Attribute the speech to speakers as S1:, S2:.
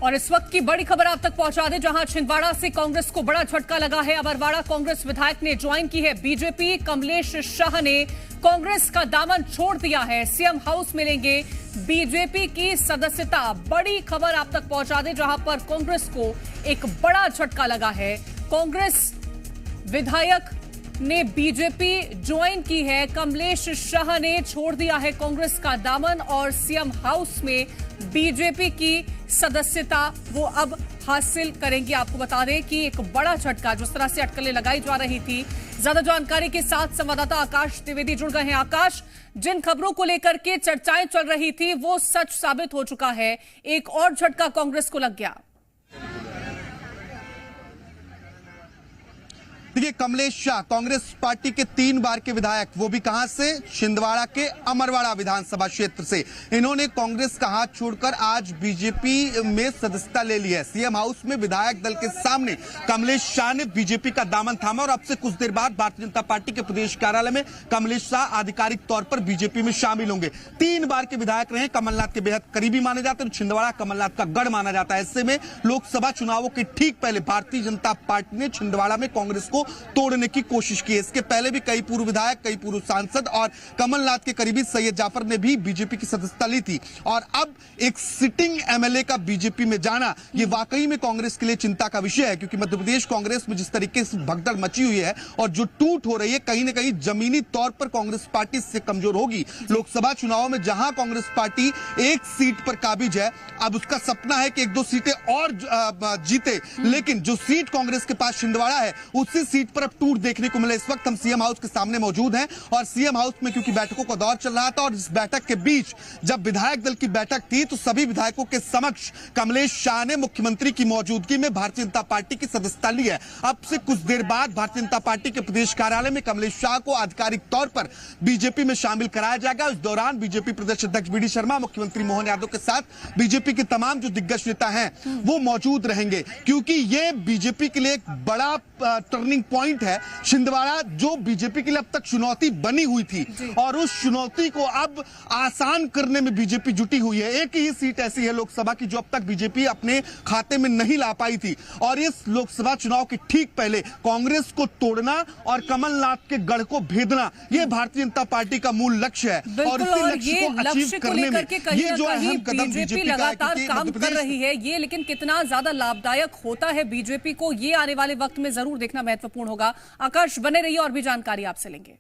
S1: और इस वक्त की बड़ी खबर आप तक पहुंचा दें, जहां छिंदवाड़ा से कांग्रेस को बड़ा झटका लगा है। अमरवाड़ा कांग्रेस विधायक ने ज्वाइन की है बीजेपी। कमलेश शाह ने कांग्रेस का दामन छोड़ दिया है। सीएम हाउस में लेंगे बीजेपी की सदस्यता। बड़ी खबर आप तक पहुंचा दें, जहां पर कांग्रेस को एक बड़ा झटका लगा है। कांग्रेस विधायक ने बीजेपी ज्वाइन की है। कमलेश शाह ने छोड़ दिया है कांग्रेस का दामन और सीएम हाउस में बीजेपी की सदस्यता वो अब हासिल करेंगे। आपको बता दें कि एक बड़ा झटका, जिस तरह से अटकलें लगाई जा रही थी। ज्यादा जानकारी के साथ संवाददाता आकाश द्विवेदी जुड़ गए हैं। आकाश, जिन खबरों को लेकर के चर्चाएं चल रही थी वो सच साबित हो चुका है, एक और झटका कांग्रेस को लग गया।
S2: देखिए, कमलेश शाह कांग्रेस पार्टी के 3 बार के विधायक, वो भी कहां से? छिंदवाड़ा के अमरवाड़ा विधानसभा क्षेत्र से। इन्होंने कांग्रेस का हाथ छोड़कर आज बीजेपी में सदस्यता ले ली है। सीएम हाउस में विधायक दल के सामने कमलेश शाह ने बीजेपी का दामन थामा और अब से कुछ देर बाद भारतीय जनता पार्टी के प्रदेश कार्यालय में कमलेश शाह आधिकारिक तौर पर बीजेपी में शामिल होंगे। 3 बार के विधायक रहे, कमलनाथ के बेहद करीबी माने जाते हैं। छिंदवाड़ा कमलनाथ का गढ़ माना जाता है। ऐसे में लोकसभा चुनावों के ठीक पहले भारतीय जनता पार्टी ने छिंदवाड़ा में कांग्रेस को तोड़ने की कोशिश की है। इसके पहले भी कई पूर्व विधायक, कई पूर्व सांसद और कमलनाथ के करीबी सैयद जाफर ने भी बीजेपी की सदस्यता ली थी। और अब एक सिटिंग एमएलए का बीजेपी में जाना, यह वाकई में कांग्रेस के लिए चिंता का विषय है, क्योंकि मध्य प्रदेश कांग्रेस में जिस तरीके से भगदड़ मची हुई है और जो टूट हो रही है, कहीं ना कहीं जमीनी तौर पर कांग्रेस पार्टी इससे कमजोर होगी। लोकसभा चुनाव में जहां कांग्रेस पार्टी एक सीट पर काबिज है, अब उसका सपना है कि 1-2 सीटें और जीते। लेकिन जो सीट कांग्रेस के पास छिंदवाड़ा है, उसी सीट पर अब टूट देखने को मिला। इस वक्त हम सीएम हाउस के सामने मौजूद हैं और सीएम हाउस में क्योंकि बैठकों का दौर चल रहा था और इस बैठक के बीच जब विधायक दल की बैठक थी तो सभी विधायकों के समक्ष कमलेश शाह ने मुख्यमंत्री की मौजूदगी में भारतीय जनता पार्टी की सदस्यता ली है। अब से कुछ देर बाद भारतीय जनता पार्टी के प्रदेश कार्यालय में कमलेश शाह को आधिकारिक तौर पर बीजेपी में शामिल कराया जाएगा। इस दौरान बीजेपी प्रदेश अध्यक्ष बीडी शर्मा, मुख्यमंत्री मोहन यादव के साथ बीजेपी के तमाम जो दिग्गज नेता हैं वो मौजूद रहेंगे, क्योंकि ये बीजेपी के लिए एक बड़ा टर्निंग पॉइंट है। छिंदवाड़ा जो बीजेपी के लिए अब तक चुनौती बनी हुई थी और उस चुनौती को अब आसान करने में बीजेपी जुटी हुई है। एक ही सीट ऐसी है लोकसभा की जो अब तक बीजेपी अपने खाते में नहीं ला पाई थी और इस लोकसभा चुनाव के ठीक पहले कांग्रेस को तोड़ना और कमलनाथ के गढ़ को भेदना, यह भारतीय जनता पार्टी का मूल लक्ष्य है। और इसी लक्ष्य को अचीव करने में ये जो अहम कदम बीजेपी
S1: लगातार काम कर रही है, ये लेकिन कितना ज्यादा लाभदायक होता है बीजेपी को, ये आने वाले वक्त में जरूर देखना महत्वपूर्ण होगा। आकाश, बने रहिए और भी जानकारी आपसे लेंगे।